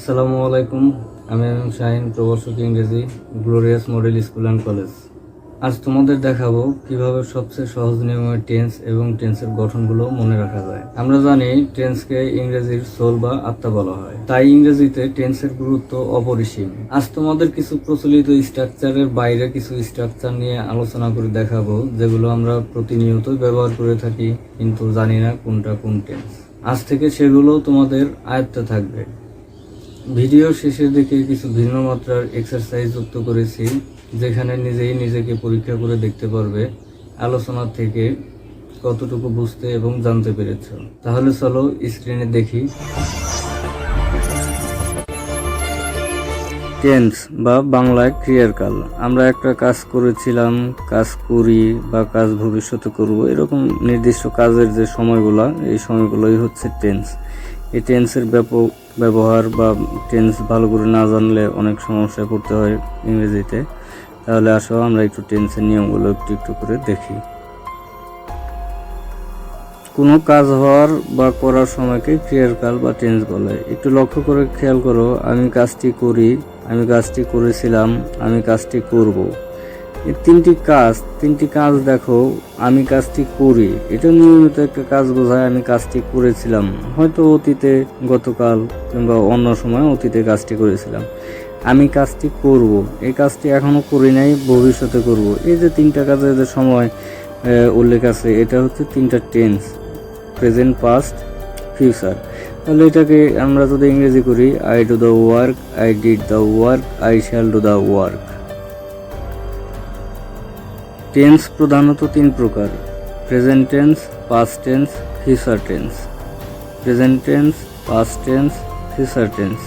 আসসালামু আলাইকুম। আমি শাহিন, প্রভাষক ইংরেজি, glorious model school and college. আজ তোমাদের দেখাবো কিভাবে সবচেয়ে সহজ নিয়মে টেন্স এবং টেন্সের গঠনগুলো মনে রাখা যায়। আমরা জানি টেন্সকে ইংরেজির সোল বা আত্মা বলা হয়, তাই ইংরেজিতে টেন্সের গুরুত্ব অপরিসীম। আজ তোমাদের কিছু প্রচলিত স্ট্রাকচারের বাইরে কিছু স্ট্রাকচার নিয়ে আলোচনা করে দেখাবো, যেগুলো আমরা প্রতিনিয়ত ব্যবহার করে থাকি কিন্তু জানি না কোনটা কোন টেন্স। আজ থেকে সেগুলো তোমাদের আয়ত্তে থাকবে। ভিডিও শেষের দিকে কিছু ভিন্ন মাত্রার এক্সারসাইজ যুক্ত করেছি, যেখানে নিজেই নিজেকে পরীক্ষা করে দেখতে পারবে আলোচনা থেকে কতটুকু বুঝতে এবং জানতে পেরেছ। তাহলে চলো স্ক্রিনে দেখি। টেন্স বা বাংলায় ক্রিয়ার কাল। আমরা একটা কাজ করেছিলাম, কাজ করি বা কাজ ভবিষ্যতে করব, এরকম নির্দিষ্ট কাজের যে সময়গুলো, এই সময়গুলোই হচ্ছে টেন্স। এই টেন্সের ব্যাপক ব্যবহার বা টেন্স ভালো করে না জানলে অনেক সমস্যায় পড়তে হয় ইংরেজিতে। তাহলে আসো আমরা একটু টেন্সের নিয়মগুলো একটু একটু করে দেখি। কোনো কাজ হওয়ার বা করার সময়কে ক্রিয়ার কাল বা টেন্স বলে। একটু লক্ষ্য করে খেয়াল করো, আমি কাজটি করি, আমি কাজটি করেছিলাম, আমি কাজটি করব। এই তিনটি কাজ দেখো। আমি কাজটি করি, এটা নিয়মিত একটা কাজ বোঝায়। আমি কাজটি করেছিলাম, হয়তো অতীতে, গতকাল কিংবা অন্য সময় অতীতে কাজটি করেছিলাম। আমি কাজটি করব, এই কাজটি এখনো করি নাই, ভবিষ্যতে করব। এই যে তিনটা কাজের যে সময় উল্লেখ আছে, এটা হচ্ছে তিনটা টেন্স, প্রেজেন্ট, পাস্ট, ফিউচার। তাহলে এটাকে আমরা যদি ইংরেজি করি, I do the work, I did the work, I shall do the work. Tense প্রধানত তিন প্রকার: present tense, past tense, future tense. Present tense, past tense, future tense.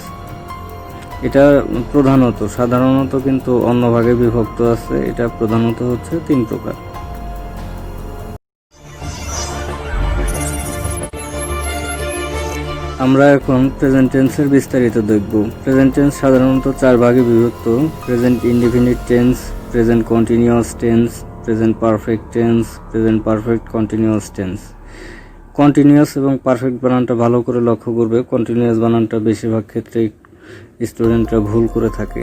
এটা প্রধানত, সাধারণত কিন্তু অন্য ভাগে বিভক্ত আছে। এটা প্রধানত হচ্ছে তিন প্রকার। আমরা এখন প্রেজেন্ট টেন্সের বিস্তারিত দেখব। প্রেজেন্ট টেন্স সাধারণত চার ভাগে বিভক্ত: present indefinite tense, present continuous tense, present perfect tense, present perfect continuous tense. Continuous এবং পারফেক্ট বানানটা ভালো করে লক্ষ্য করবে। কন্টিনিউয়াস বানানটা বেশিরভাগ ক্ষেত্রেই স্টুডেন্টরা ভুল করে থাকে।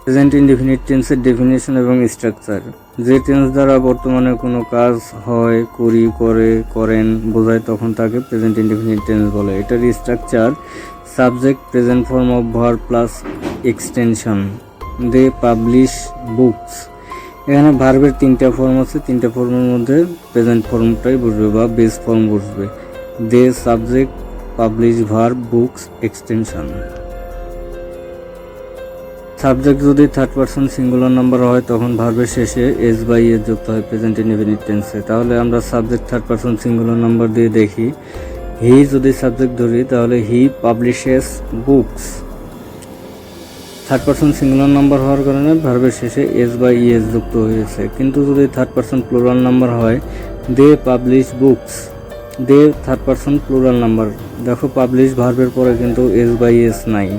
প্রেজেন্ট ইনডিফিনিট টেন্সের ডেফিনেশন এবং স্ট্রাকচার। যে টেন্স দ্বারা বর্তমানে কোনো কাজ হয়, করি, করে, করেন বোঝায়, তখন তাকে প্রেজেন্ট ইনডিফিনিট টেন্স বলে। এটার structure: subject, present form of verb plus extension. They publish books. এখানে ভার্বের তিনটা ফর্ম আছে, তিনটা ফর্মের মধ্যে প্রেজেন্ট ফর্মটাই বসবে বা বেস ফর্ম বসবে। They, subject, publish, verb, books, extension. Subject যদি থার্ড পারসন সিঙ্গুলার নাম্বার হয়, তখন ভার্বের শেষে এস বা ইএস যুক্ত হয় প্রেজেন্ট ইনডিফিনিট টেন্সে। তাহলে আমরা subject third person singular number দিয়ে দেখি। হি যদি সাবজেক্ট ধরি, তাহলে he publishes books. Third person singular number হওয়ার কারণে ভার্বের শেষে এস বা ইএস যুক্ত হয়েছে। কিন্তু যদি থার্ড পারসন প্লুরাল নাম্বার হয়, দে পাবলিশ বুকস। দে থার্ড পারসন প্লুরাল নাম্বার। দেখো, পাবলিশ ভার্বের পরে কিন্তু এস বা ইএস নাই।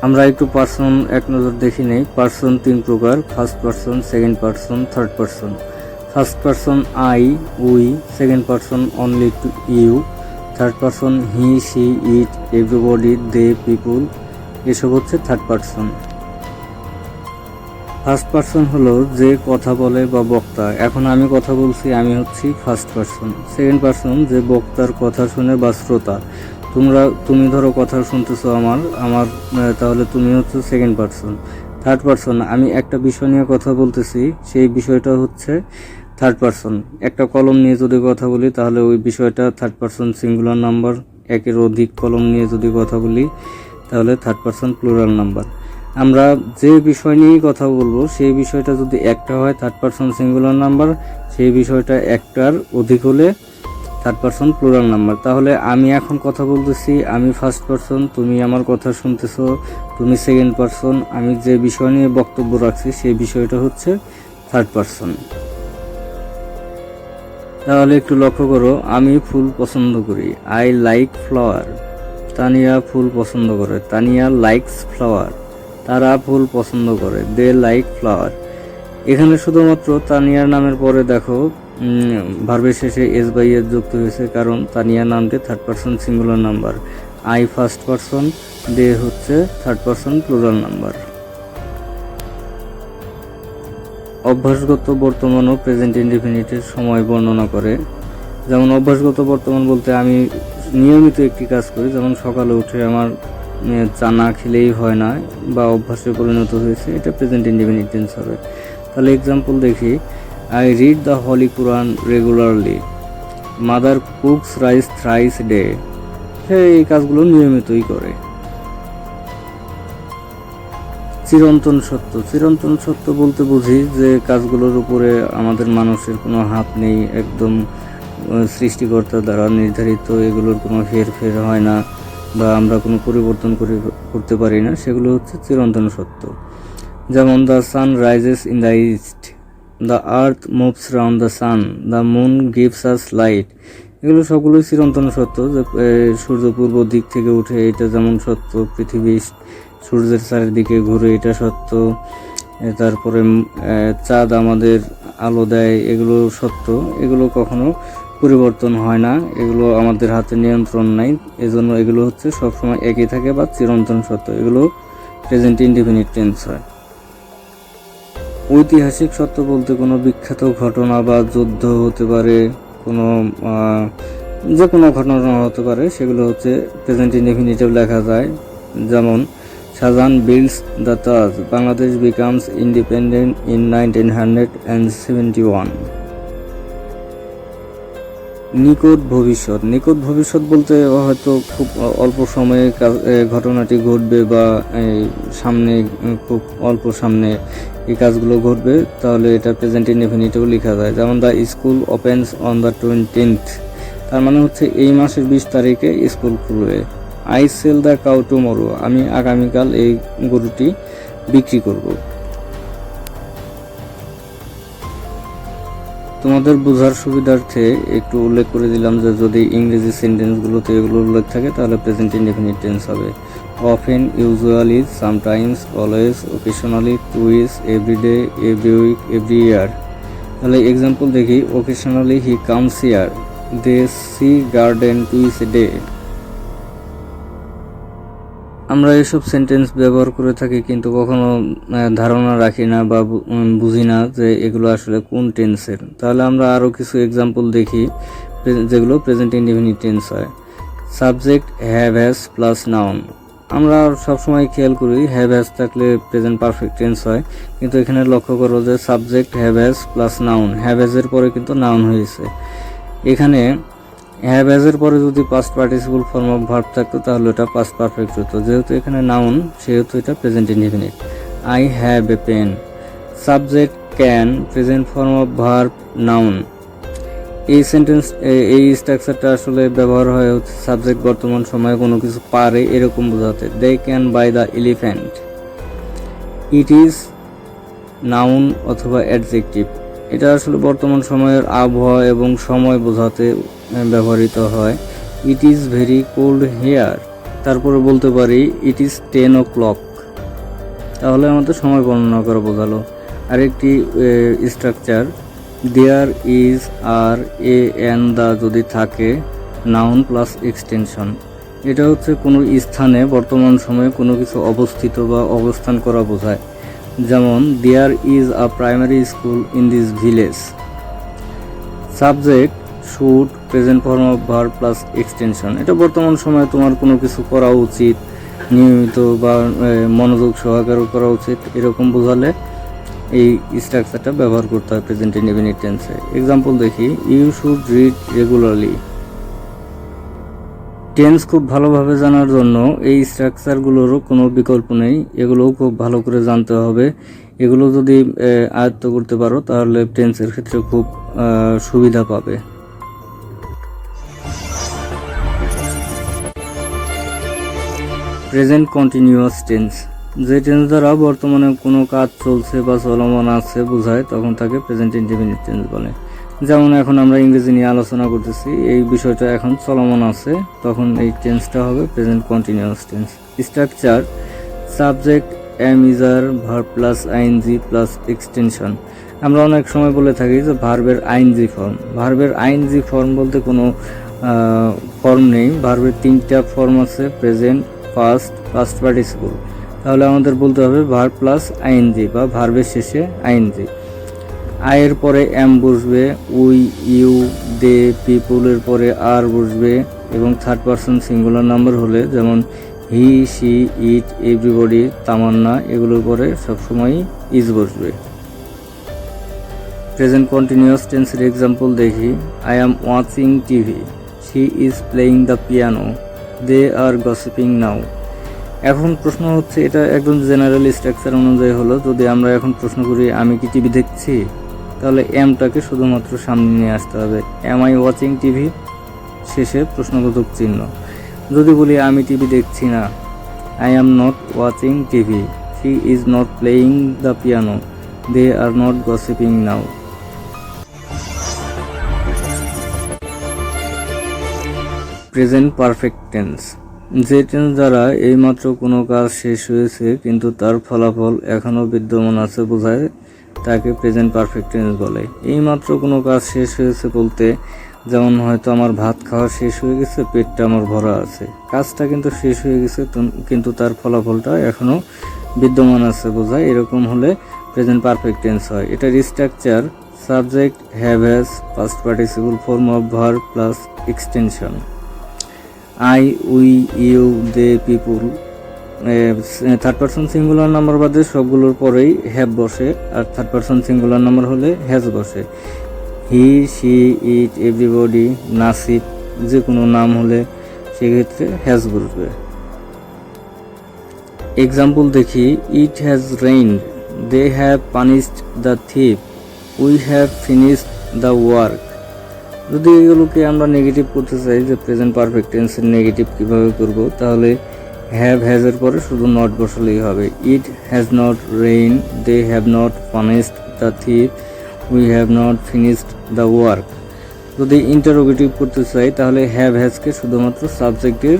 আমরা একটু পার্সন এক নজর দেখি নেই। পার্সন তিন প্রকার: first person, second person, third person. First person I, we. Second person only to you. Third person he, she, it, everybody, they, people. এসব হচ্ছে থার্ড পার্সন। ফার্স্ট পার্সন হলো যে কথা বলে বা বক্তা। এখন আমি কথা বলছি, আমি হচ্ছি ফার্স্ট পার্সন। সেকেন্ড পার্সন যে বক্তার কথা শুনে বা শ্রোতা। তুমি ধরো কথা শুনতেছো আমার তাহলে তুমি হচ্ছে সেকেন্ড পার্সন। থার্ড পার্সন, আমি একটা বিষয় নিয়ে কথা বলতেছি, সেই বিষয়টা হচ্ছে থার্ড পার্সন। একটা কলম নিয়ে যদি কথা বলি, তাহলে ওই বিষয়টা থার্ড পার্সন সিঙ্গুলার নাম্বার। একের অধিক কলম নিয়ে যদি কথা বলি, তাহলে থার্ড পার্সন প্লুরাল নাম্বার। আমরা যে বিষয় নিয়েই কথা বলবো, সেই বিষয়টা যদি একটা হয়, থার্ড পার্সন সিঙ্গুলার নাম্বার। সেই বিষয়টা একটার অধিক হলে থার্ড পারসন প্লুরাল নাম্বার। তাহলে আমি এখন কথা বলতেছি, আমি ফার্স্ট পারসন, তুমি আমার কথা শুনতেছো, তুমি সেকেন্ড পারসন। আমি যে বিষয় নিয়ে বক্তব্য রাখছি, সেই বিষয়টা হচ্ছে থার্ড পারসন। তাহলে একটু লক্ষ্য করো, আমি ফুল পছন্দ করি, আই লাইক ফ্লাওয়ার। তানিয়া ফুল পছন্দ করে, তানিয়া লাইকস ফ্লাওয়ার। তারা ফুল পছন্দ করে, দে লাইক ফ্লাওয়ার। এখানে শুধুমাত্র তানিয়ার নামের পরে দেখো ভার্বের শেষে এস বাই এস যুক্ত হয়েছে, কারণ তানিয়া নামটি third person singular number. I first person, they হচ্ছে থার্ড পারসন প্লুরাল নাম্বার। অভ্যাসগত বর্তমান ও প্রেজেন্ট ইনডিফিনিটের সময় বর্ণনা করে। যেমন অভ্যাসগত বর্তমান বলতে আমি নিয়মিত একটি কাজ করি, যেমন সকালে উঠে আমার চা না খেলেই হয় না বা অভ্যাসে পরিণত হয়েছে, এটা প্রেজেন্ট ইনডিফিনিট টেন্স হবে। তাহলে এক্সাম্পল দেখি, I read the holy Quran regularly, mother cooks rice thrice day. সে এই কাজগুলো নিয়মিতই করে। চিরন্তন সত্য, চিরন্তন সত্য বলতে বুঝি যে কাজগুলোর উপরে আমাদের মানুষের কোনো হাত নেই, একদম সৃষ্টিকর্তা দ্বারা নির্ধারিত, এগুলোর কোনো হেরফের হয় না বা আমরা কোনো পরিবর্তন করতে পারি না, সেগুলো হচ্ছে চিরন্তন সত্য। যেমন the sun rises in the east, the earth moves round the sun, the moon gives us light. এগুলো সবগুলোই চিরন্তন সত্য, যে সূর্য পূর্ব দিক থেকে উঠে, এটা যেমন সত্য। পৃথিবী সূর্যের চারিদিকে ঘুরে, এটা সত্য। তারপরে চাঁদ আমাদের আলো দেয়, এগুলো সত্য। এগুলো কখনো পরিবর্তন হয় না, এগুলো আমাদের হাতে নিয়ন্ত্রণ নাই, এজন্য এগুলো হচ্ছে সবসময় একই থাকে বা চিরন্তন সত্য। এগুলো প্রেজেন্ট ইনডিফিনিট টেন্স হয়। ঐতিহাসিক সত্য বলতে কোনো বিখ্যাত ঘটনা বা যুদ্ধ হতে পারে, কোনো যে কোনো ঘটনা হতে পারে, সেগুলো হচ্ছে প্রেজেন্ট ইনডিফিনিটিভ লেখা যায়। যেমন Shahjahan builds the Taj, Bangladesh becomes independent in 1971। নিকট ভবিষ্যৎ, নিকট ভবিষ্যৎ বলতে হয়তো খুব অল্প সময়ে ঘটনাটি ঘটবে বা সামনে, খুব অল্প সামনে এই কাজগুলো ঘটবে, তাহলে এটা প্রেজেন্ট ইনডিফিনিটিভ লেখা যায়। যেমন the school opens on the 20th, তার মানে হচ্ছে এই মাসের 20 তারিখে স্কুল খুলবে। I sell the cow tomorrow, আমি আগামীকাল এই গরুটি বিক্রি করব। তোমাদের বোঝার সুবিধার্থে একটু উল্লেখ করে দিলাম যে যদি ইংরেজি সেন্টেন্সগুলোতে এগুলো উল্লেখ থাকে তাহলে প্রেজেন্ট ইনডিফিনিট টেন্স হবে। Often, usually, sometimes, always, occasionally, twice, everyday, every week, every year. তাহলে এক্সাম্পল দেখি, occasionally he comes here, they see garden twice a day. আমরা এসব সেন্টেন্স ব্যবহার করে থাকি কিন্তু কখনো ধারণা রাখি না বা বুঝি না যে এগুলো আসলে কোন টেন্সের। তাহলে আমরা আরও কিছু এক্সাম্পল দেখি যেগুলো প্রেজেন্ট ইনডিফিনিট টেন্স হয়। Subject have has plus noun, আমরা সবসময় খেয়াল করি হ্যাভ হ্যাজ থাকলে প্রেজেন্ট পারফেক্ট টেন্স হয়, কিন্তু এখানে লক্ষ্য করো যে subject have has plus noun, have হ্যাজের পরে কিন্তু নাউন হয়েছে। এখানে হ্যাভ হ্যাজের পরে যদি past participle form of verb থাকতো তাহলে এটা পাস্ট পারফেক্ট হতো, যেহেতু এখানে নাউন সেহেতু এটা present indefinite. I have a pen, subject can, present form of verb noun. এই সেন্টেন্স, এই স্ট্রাকচারটা আসলে ব্যবহার হয় হচ্ছে সাবজেক্ট বর্তমান সময়ে কোনো কিছু পারে এরকম বোঝাতে। They can buy the elephant. It is noun অথবা অ্যাডজেক্টিভ, এটা আসলে বর্তমান সময়ের আবহাওয়া এবং সময় বোঝাতে ব্যবহৃত হয়। It is very cold here, তারপরে বলতে পারি ইট ইজ 10 o'clock, তাহলে আমাদের সময় বর্ণনা করা বোঝালো। আরেকটি structure, there, is, are, a, an, the যদি থাকে, নাউন প্লাস এক্সটেনশন, এটা হচ্ছে কোনো স্থানে বর্তমান সময়ে কোনো কিছু অবস্থিত বা অবস্থান করা বোঝায়। যেমন there is a primary school in this village. Subject should, present form of verb plus extension, এটা বর্তমান সময়ে তোমার কোনো কিছু করা উচিত, নিয়মিত বা মনোযোগ সহকারে করা উচিত, এরকম বোঝালে এই স্ট্রাকচারটা ব্যবহার করতে হয় প্রেজেন্ট ইনডিফিনিট টেন্সে। এক্সাম্পল দেখি, you should read regularly. Tense খুব ভালোভাবে জানার জন্য এই স্ট্রাকচারগুলোরও কোনো বিকল্প নেই, এগুলোও খুব ভালো করে জানতে হবে। এগুলো যদি আয়ত্ত করতে পারো তাহলে টেন্সের ক্ষেত্রে খুব সুবিধা পাবে। প্রেজেন্ট কন্টিনিউয়াস টেন্স, যে টেন্স দ্বারা বর্তমানে কোনো কাজ চলছে বা চলমান আছে বোঝায়, তখন তাকে প্রেজেন্ট ইনডিফিনিট টেন্স বলে। যেমন এখন আমরা ইংরেজি নিয়ে আলোচনা করতেছি, এই বিষয়টা এখন চলমান আছে, তখন এই টেন্সটা হবে present continuous tense. Structure, subject am is are, verb plus ING plus extension. আমরা অনেক সময় বলে থাকি যে ভার্বের আইএনজি ফর্ম, ভার্বের আইএনজি ফর্ম বলতে কোনো ফর্ম নেই, ভার্বের 3টা ফর্ম আছে, প্রেজেন্ট, পাস্ট, পাস্ট পার্টিসিপল। তাহলে আমাদের বলতে হবে ভার্ব প্লাস আইএনজি বা ভার্বের শেষে আইএনজি। আয়ের পরে এম বসবে, উই, ইউ, দে, পিপুলের পরে আর বসবে, এবং থার্ড পারসন সিঙ্গুলার নাম্বার হলে যেমন হি, শি, ইট, এভরিবডি, তামান্না, এগুলোর পরে সবসময় ইজ বসবে। প্রেজেন্ট কন্টিনিউয়াস টেন্সের এক্সাম্পল দেখি। I am watching TV, she is playing the piano, they are gossiping now. এখন প্রশ্ন হচ্ছে, এটা একদম জেনারেল স্ট্রাকচার অনুযায়ী হলো, যদি আমরা এখন প্রশ্ন করি আমি কি টিভি দেখছি, তাহলে এমটাকে শুধুমাত্র সামনে নিয়ে আসতে হবে। এম আই ওয়াচিং টিভি, শেষে প্রশ্নবোধক চিহ্ন। যদি বলি আমি টিভি দেখছি না, I am not watching TV, she is not playing the piano, they are not gossiping now. Present perfect tense, যে টেন্স দ্বারা এইমাত্র কোনো কাজ শেষ হয়েছে কিন্তু তার ফলাফল এখনও বিদ্যমান আছে বোঝায়, তাকে প্রেজেন্ট পারফেক্ট টেন্স বলে। এইমাত্র কোনো কাজ শেষ হয়েছে বলতে, যেমন হয়তো আমার ভাত খাওয়া শেষ হয়ে গেছে, পেটটা আমার ভরা আছে, কাজটা কিন্তু শেষ হয়ে গেছে কিন্তু তার ফলাফলটা এখনও বিদ্যমান আছে বোঝায়, এরকম হলে প্রেজেন্ট পারফেক্ট টেন্স হয়। এটার structure subject, have has, past participle form of verb plus extension. I, we, you, they, people, third person singular number বাদে সবগুলোর পরেই হ্যাভ বসে, আর থার্ড পারসন সিঙ্গুলার নাম্বার হলে হ্যাজ বসে। হি, শি, ইট, এভরিবডি, নাসিব, যে কোনো নাম হলে সেক্ষেত্রে হ্যাজ বসবে। এক্সাম্পল দেখি। It has rained, they have punished the thief, we have finished the work. যদি এগুলোকে আমরা নেগেটিভ করতে চাই, যে প্রেজেন্ট পারফেক্ট টেন্সের নেগেটিভ কিভাবে করব, তাহলে হ্যাভ হ্যাজের পরে শুধু নট বসালেই হবে। It has not rain, they have not punished the thief, we have not finished the work. যদি ইন্টারোগেটিভ করতে চাই তাহলে হ্যাভ হ্যাজকে শুধুমাত্র সাবজেক্টের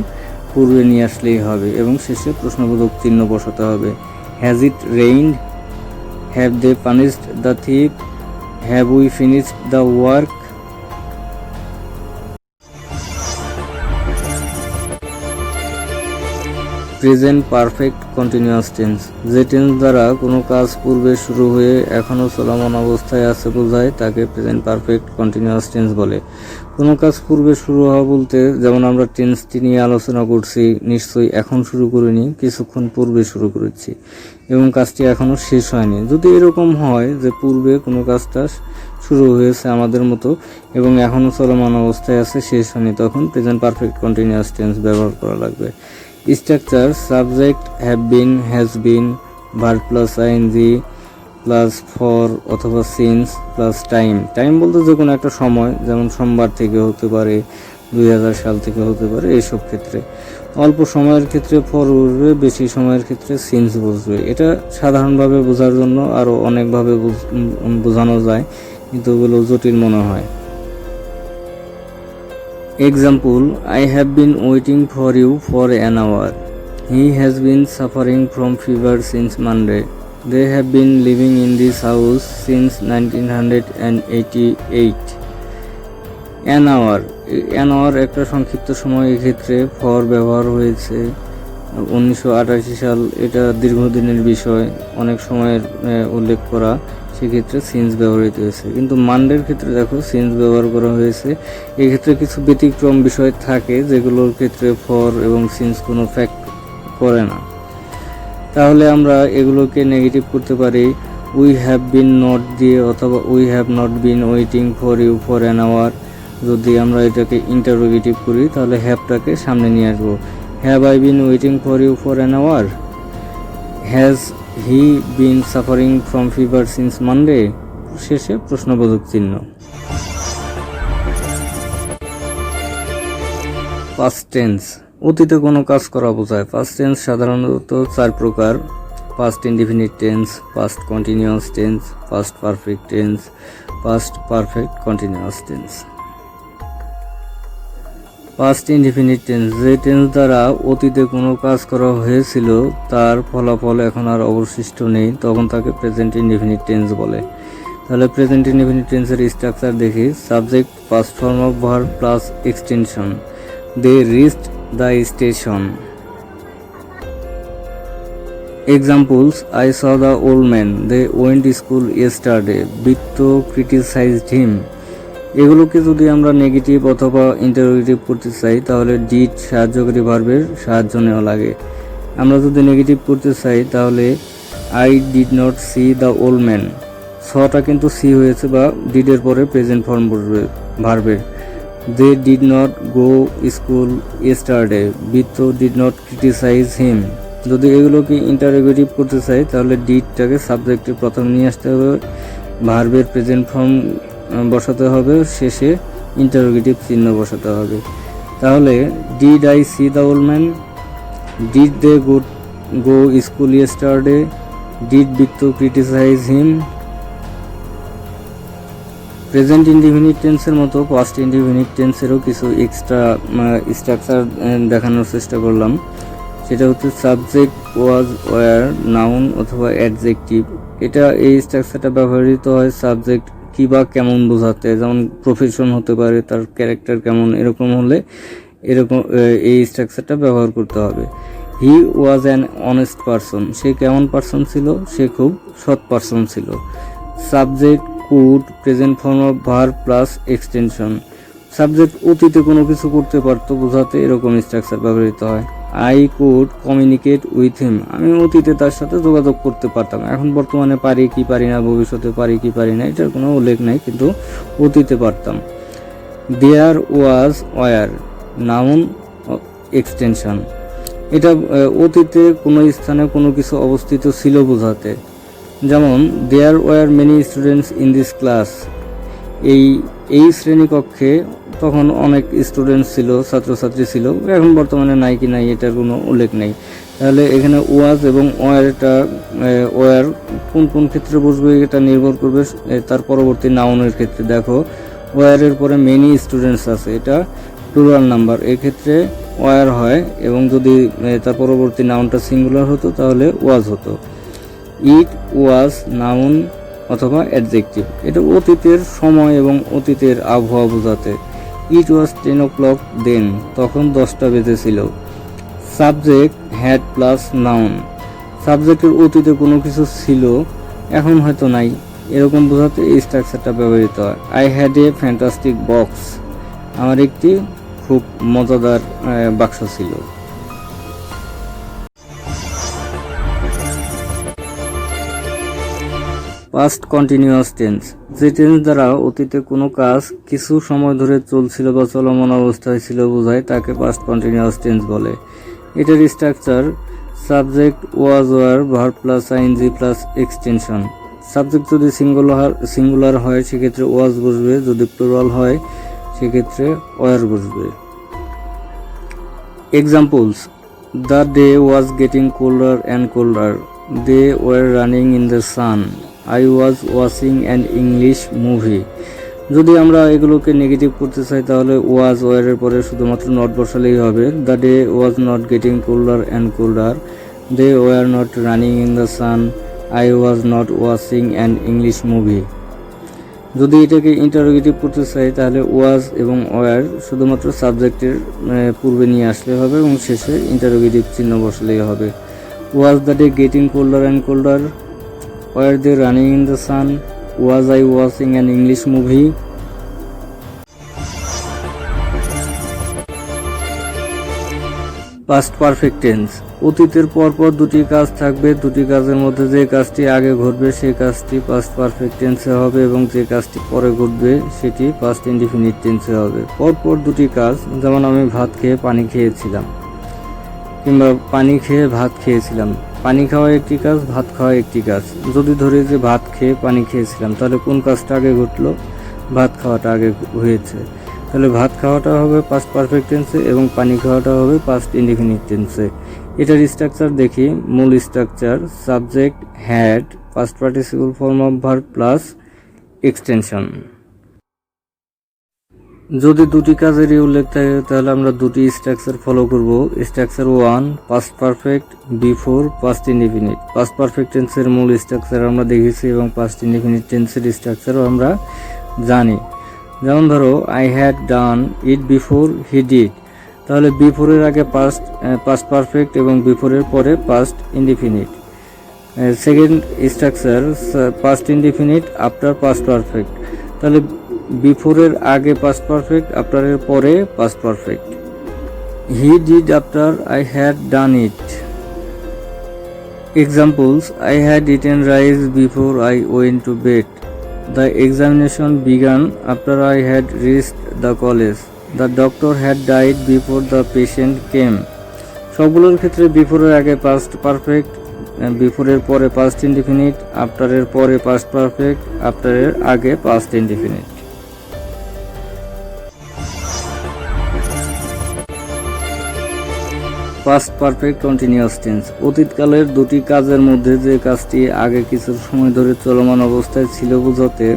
পূর্বে নিয়ে আসলেই হবে এবং শেষে প্রশ্নবোধক চিহ্ন বসাতে হবে। Has it rained, have they punished the thief, have we finished the work. Present perfect continuous tense, যে টেন্স দ্বারা কোনো কাজ পূর্বে শুরু হয়ে এখনও চলমান অবস্থায় আছে বোঝায়, তাকে প্রেজেন্ট পারফেক্ট কন্টিনিউয়াস টেন্স বলে। কোনো কাজ পূর্বে শুরু হওয়া বলতে, যেমন আমরা টেন্সটি নিয়ে আলোচনা করছি, নিশ্চয়ই এখন শুরু করিনি, কিছুক্ষণ পূর্বে শুরু করেছি এবং কাজটি এখনও শেষ হয়নি। যদি এরকম হয় যে পূর্বে কোনো কাজটা শুরু হয়েছে আমাদের মতো এবং এখনও চলমান অবস্থায় আছে, শেষ হয়নি, তখন প্রেজেন্ট পারফেক্ট কন্টিনিউয়াস টেন্স ব্যবহার করা লাগবে। Structure subject, have been, has been, verb plus ING plus for অথবা সিন্স প্লাস টাইম। টাইম বলতে যে কোনো একটা সময়, যেমন সোমবার থেকে হতে পারে, 2000 সাল থেকে হতে পারে, এইসব ক্ষেত্রে। অল্প সময়ের ক্ষেত্রে ফর বসবে, বেশি সময়ের ক্ষেত্রে সিন্স বসবে। এটা সাধারণভাবে বোঝার জন্য আরও অনেকভাবে বোঝানো যায়, কিন্তু ওগুলো জটিল মনে হয়। Example, I have been waiting for you for an hour. He has been suffering from fever since Monday. They have been living in this house since 1988. An hour. An hour একটা সংক্ষিপ্ত সময়, এক্ষেত্রে ফর ব্যবহার হয়েছে। 1988 সাল, এটা দীর্ঘদিনের বিষয়, অনেক সময়ের উল্লেখ করা, সেক্ষেত্রে সিন্স ব্যবহৃত হয়েছে। কিন্তু মানডের ক্ষেত্রে দেখো সিন্স ব্যবহার করা হয়েছে। এক্ষেত্রে কিছু ব্যতিক্রম বিষয় থাকে যেগুলোর ক্ষেত্রে ফর এবং সিন্স কোনো ফ্যাক্ট করে না। তাহলে আমরা এগুলোকে নেগেটিভ করতে পারি উই হ্যাভ বিন নট দিয়ে, অথবা we have not been waiting for you for an hour. যদি আমরা এটাকে ইন্টারোগেটিভ করি তাহলে হ্যাভটাকে সামনে নিয়ে আসবো। Have I been waiting for you for an hour? Has he been suffering from fever since Monday? শেষে প্রশ্নবোধক চিহ্ন। পাস্ট টেন্স, অতীতে কোনো কাজ করা বোঝায়। পাস্ট টেন্স সাধারণত 4 প্রকার: past indefinite tense, past continuous tense, past perfect tense, past perfect continuous tense. Past indefinite tense, যে টেন্স দ্বারা অতীতে কোনো কাজ করা হয়েছিল তার ফলাফল এখন আর অবশিষ্ট নেই, তখন তাকে প্রেজেন্ট ইনডিফিনিট টেন্স বলে। তাহলে প্রেজেন্ট ইনডিফিনিট টেন্সের স্ট্রাকচার দেখি। Subject past form of verb plus extension. They reached the station. Examples: I saw the old man. They went to school yesterday. Bitto criticized him. এগুলোকে যদি আমরা negative অথবা interrogative করতে চাই তাহলে ডিড সাহায্যকারী ভার্বের সাহায্য নেওয়া লাগে। আমরা যদি নেগেটিভ করতে চাই তাহলে I did not see the old man. সটা কিন্তু সি হয়েছে বা ডিডের পরে প্রেজেন্ট ফর্ম বসবে ভার্বের। They did not go school yesterday. Bitto did not criticise him. যদি এগুলোকে ইন্টারোগেটিভ করতে চাই তাহলে ডিডটাকে সাবজেক্টের প্রথম নিয়ে আসতে হবে, ভার্বের প্রেজেন্ট ফর্ম বসাতে হবে, শেষে ইন্টারোগেটিভ চিহ্ন বসাতে হবে। তাহলে did I see the old man, did they go school yesterday, did Bitto criticise him. Present indefinite টেন্সের মতো পাস্ট ইনডিফিনিট টেন্সেরও কিছু এক্সট্রা স্ট্রাকচার দেখানোর চেষ্টা করলাম। সেটা হচ্ছে সাবজেক্ট, ওয়াজ, ওয়ার, নাউন অথবা অ্যাডজেক্টিভ। এই স্ট্রাকচারটা ব্যবহৃত হয় সাবজেক্ট কি বা কেমন বোঝাতে, যেমন প্রফেশন হতে পারে, তার ক্যারেক্টার কেমন, এরকম হলে এই স্ট্রাকচারটা ব্যবহার করতে হবে। হি ওয়াজ অ্যান অনেস্ট পারসন। সে কেমন পারসন ছিল? সে খুব সৎ পারসন ছিল। Subject could, present form of verb plus extension. Subject অতীতে কোনো কিছু করতে পারতো বোঝাতে এরকম স্ট্রাকচার ব্যবহৃত হয়। I could communicate with him. আমি অতীতে তার সাথে যোগাযোগ করতে পারতাম। এখন বর্তমানে পারি কি পারি না, ভবিষ্যতে পারি কি পারি না, এটার কোনো উল্লেখ নাই, কিন্তু অতীতে পারতাম। দেয়ার ওয়াজ ওয়ার, নাউন এক্সটেনশন। এটা অতীতে কোনো স্থানে কোনো কিছু অবস্থিত ছিল বোঝাতে। যেমন there were many students in this class. এই শ্রেণীকক্ষে তখন অনেক স্টুডেন্ট ছিল, ছাত্রছাত্রী ছিল। এখন বর্তমানে নাই কি নাই এটার কোনো উল্লেখ নেই। তাহলে এখানে ওয়াজ এবং ওয়ার কোন কোন ক্ষেত্রে বসবে এটা নির্ভর করবে তার পরবর্তী নাউনের ক্ষেত্রে। দেখো ওয়ারের পরে মেনি স্টুডেন্টস আছে, এটা প্লুরাল নাম্বার, এক্ষেত্রে ওয়ার হয়, এবং যদি তার পরবর্তী নাউনটা সিঙ্গুলার হতো তাহলে ওয়াজ হতো। ইট ওয়াজ নাউন অথবা অ্যাডজেক্টিভ। এটা অতীতের সময় এবং অতীতের আবহাওয়া বোঝাতে। ইট ওয়াজ 10 o'clock দেন, তখন 10টা বেজেছিল। Subject had plus noun. সাবজেক্টের অতীতে কোনো কিছু ছিল, এখন হয়তো নাই, এরকম বোঝাতে এই স্ট্রাকচারটা ব্যবহৃত হয়। I had a fantastic box. আমার একটি খুব মজাদার বাক্স ছিল। পাস্ট কন্টিনিউয়াস টেন্স, যে টেন্স দ্বারা অতীতে কোনো কাজ কিছু সময় ধরে চলছিল বা চলমান অবস্থায় ছিল বোঝায় তাকে পাস্ট কন্টিনিউয়াস টেন্স বলে। এটার structure subject was were verb plus ING plus extension. Subject যদি সিঙ্গুলার হয় সেক্ষেত্রে ওয়াজ বসবে, যদি প্লুরাল হয় সেক্ষেত্রে ওয়ার বসবে। এক্সাম্পলস: the day was getting colder and colder. They were running in the sun. I was watching an English movie. যদি আমরা এগুলোকে নেগেটিভ করতে চাই তাহলে ওয়াজ ওয়ারের পরে শুধুমাত্র নট বসালেই হবে। The day was not getting colder and colder. They were not running in the sun. I was not watching an English movie. যদি এটাকে ইন্টারোগেটিভ করতে চাই তাহলে ওয়াজ এবং ওয়ার শুধুমাত্র সাবজেক্টের পূর্বে নিয়ে আসলে হবে এবং শেষে ইন্টারোগেটিভ চিহ্ন বসালেই হবে। Was the day getting colder and colder? Were they running in the sun? Was I watching an English movie? Past perfect tense, অতীতের পরপর দুটি কাজ থাকবে, দুটি কাজের মধ্যে যে কাজটি আগে ঘটবে সেই কাজটি পাস্ট পারফেক্ট টেন্সে হবে এবং যে কাজটি পরে ঘটবে সেটি পাস্ট ইনডিফিনিট টেন্সে হবে। পরপর দুটি কাজ, যেমন আমি ভাত খেয়ে পানি খেয়েছিলাম, কিংবা পানি খেয়ে ভাত খেয়েছিলাম। পানি খাওয়া একটি কাজ, ভাত খাওয়া একটি কাজ। যদি ধরি যে ভাত খেয়ে পানি খেয়েছিলাম তাহলে কোন কাজটা আগে ঘটলো? ভাত খাওয়াটা আগে হয়েছে। তাহলে ভাত খাওয়াটা হবে পাস্ট পারফেক্ট টেন্সে এবং পানি খাওয়াটা হবে পাস্ট ইনডিফিনিট টেন্সে। এটার স্ট্রাকচার দেখি। মূল structure subject had, past participle form of verb plus extension. যদি দুটি কাজেরই উল্লেখ থাকে তাহলে আমরা দুটি স্ট্রাকচার ফলো করব। Structure 1 past perfect before past indefinite. Past perfect টেন্সের মূল স্ট্রাকচার আমরা দেখেছি এবং পাস্ট ইনডিফিনিট টেন্সের স্ট্রাকচারও আমরা জানি। যেমন ধরো I had done it before he did, তাহলে বিফোরের আগে পাস্ট পারফেক্ট এবং বিফোরের পরে past indefinite. Second structure past indefinite after past perfect, তাহলে বিফোরের আগে পাস্ট পারফেক্ট, আফটারের পরে past perfect. He did after I had done it. Examples I had eaten rice before I went to bed. The examination began after I had reached the college. The doctor had died before the patient কেম। সবগুলোর ক্ষেত্রে বিফোরের আগে past perfect, বিফোরের পরে past indefinite, আফটারের পরে past perfect, আফটারের আগে past indefinite. Past perfect continuous tense, অতীতকালের দুটি কাজের মধ্যে যে কাজটি আগে কিছু সময় ধরে চলমান অবস্থায় ছিল বোঝাতে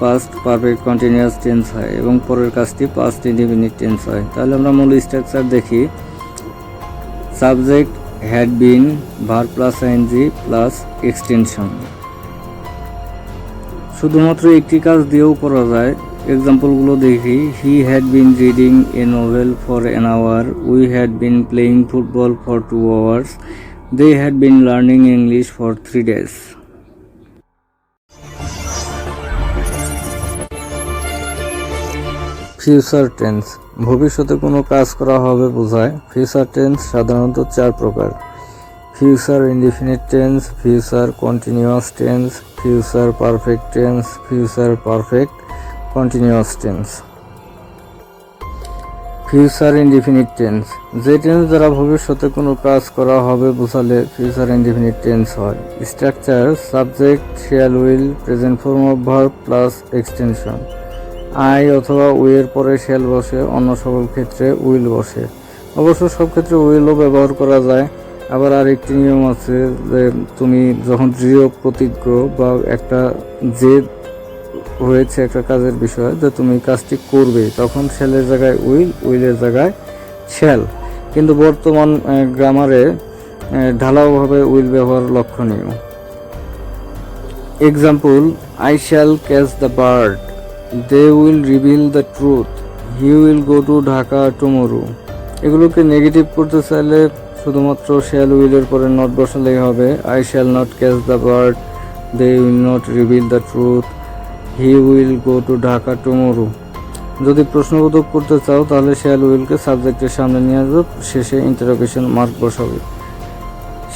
পাস্ট পারফেক্ট কন্টিনিউয়াস টেন্স হয় এবং পরের কাজটি পাস্ট ইনডিফিনিট টেন্স হয়। তাহলে আমরা মূল স্ট্রাকচার দেখি। Subject had been, verb plus ING plus extension. শুধুমাত্র একটি কাজ দিয়েও করা যায়। এক্সাম্পলগুলো দেখি। He had been reading a novel for an hour, we had been playing football for 2 hours, they had been learning English for 3 days। Future tense, ভবিষ্যতে কোনো কাজ করা হবে বোঝায়। ফিউচার টেন্স সাধারণত 4 প্রকার: future indefinite tense, future continuous tense, future perfect tense, future perfect continuous tense. Future indefinite tense, যে tense দ্বারা ভবিষ্যতে কোনো কাজ করা হবে বোঝালে ফিউচার ইনডিফিনিট টেন্স হয়। Structure subject shall will, present form of verb plus extension. I অথবা উইয়ের পরে শ্যাল বসে, অন্য সকল ক্ষেত্রে উইল বসে। অবশ্য সব ক্ষেত্রে উইলও ব্যবহার করা যায়। আবার আরেকটি নিয়ম আছে যে তুমি যখন দৃঢ় প্রতিজ্ঞ বা একটা জেদ হয়েছে একটা কাজের বিষয় যে তুমি কাজটি করবে, তখন শ্যালের জায়গায় উইল, উইলের জায়গায় শ্যাল। কিন্তু বর্তমান গ্রামারে ঢালাওভাবে উইল ব্যবহার লক্ষণীয়। Example I shall catch the bird, they will reveal the truth, he will go to Dhaka tomorrow. এগুলোকে নেগেটিভ করতে চাইলে শুধুমাত্র শ্যাল উইলের পরে নট বসালেই হবে। I shall not catch the bird, they will not reveal the truth, he will go to Dhaka tomorrow. যদি প্রশ্নবোধক করতে চাও তাহলে শ্যাল উইলকে সাবজেক্টের সামনে নিয়ে আসবে, শেষে ইন্টারোগেশন মার্ক বসাবে।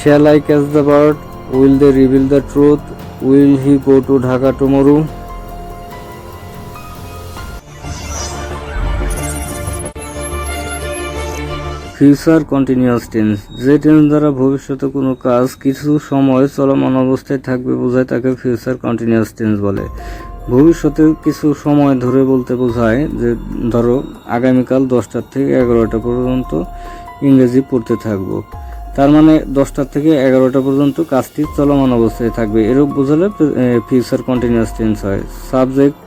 Shall I catch the bird, will they reveal the truth, will he go to Dhaka tomorrow. Future continuous tense, যে টেন্স দ্বারা ভবিষ্যতে কোনো কাজ কিছু সময় চলমান অবস্থায় থাকবে বোঝায় তাকে ফিউচার কন্টিনিউয়াস টেন্স বলে। ভবিষ্যতে কিছু সময় ধরে বলতে বোঝায় যে ধরো আগামীকাল 10টা থেকে 11টা পর্যন্ত ইংরেজি পড়তে থাকবো, তার মানে 10টা থেকে 11টা পর্যন্ত কাজটি চলমান অবস্থায় থাকবে, এরূপ বোঝালে ফিউচার কন্টিনিউয়াস টেন্স হয়। Subject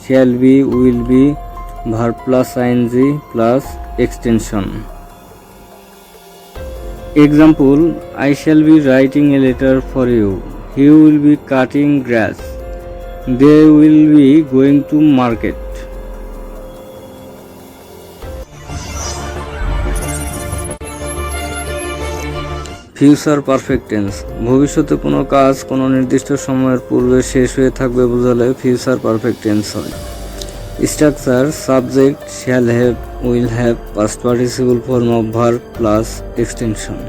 shall be, will be, verb plus ING plus extension. Example, I shall be writing a letter for you. He will be cutting grass. They will be going to market. Future perfect tense, ভবিষ্যতে কোনো কাজ কোনো নির্দিষ্ট সময়ের পূর্বে শেষ হয়ে থাকবে বোঝালে ফিউচার পারফেক্ট টেন্স হয়। Structure subject shall have, will have, past participle form of verb plus extension.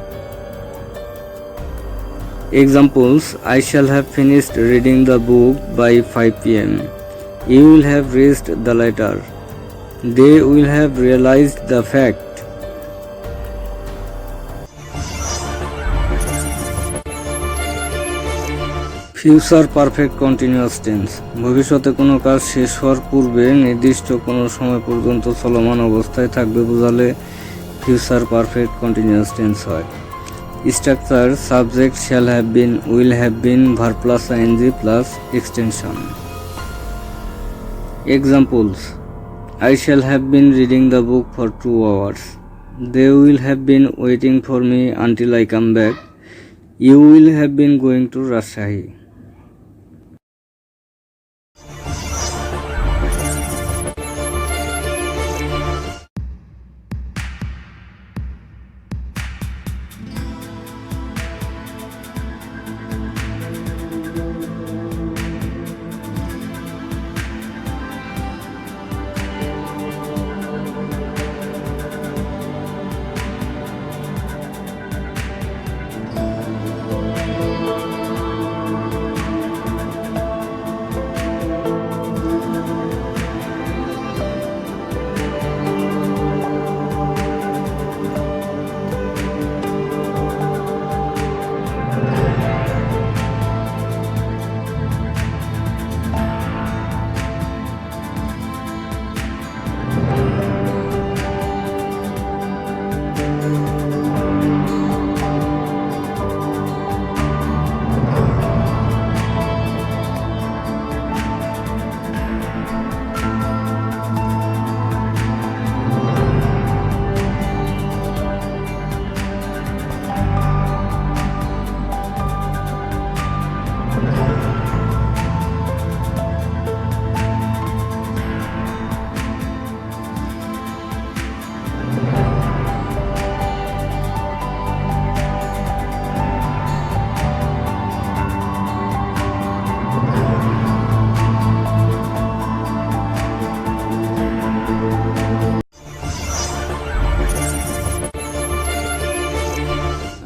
Examples I shall have finished reading the book by 5 p.m. You will have reached the letter. They will have realized the fact. Future perfect continuous tense, ভবিষ্যতে কোনো কাজ শেষ হওয়ার পূর্বে নির্দিষ্ট কোনো সময় পর্যন্ত চলমান অবস্থায় থাকবে বোঝালে ফিউচার পারফেক্ট কন্টিনিউয়াস টেন্স হয়। Structure subject shall have been, will have been, verb plus ING plus extension. Examples I shall have been reading the book for 2 hours. They will have been waiting for me until I come back. You will have been going to Rajshahi.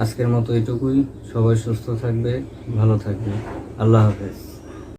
আজকের মতো এটুকুই। সবাই সুস্থ থাকবে, ভালো থাকবে। আল্লাহ হাফেজ।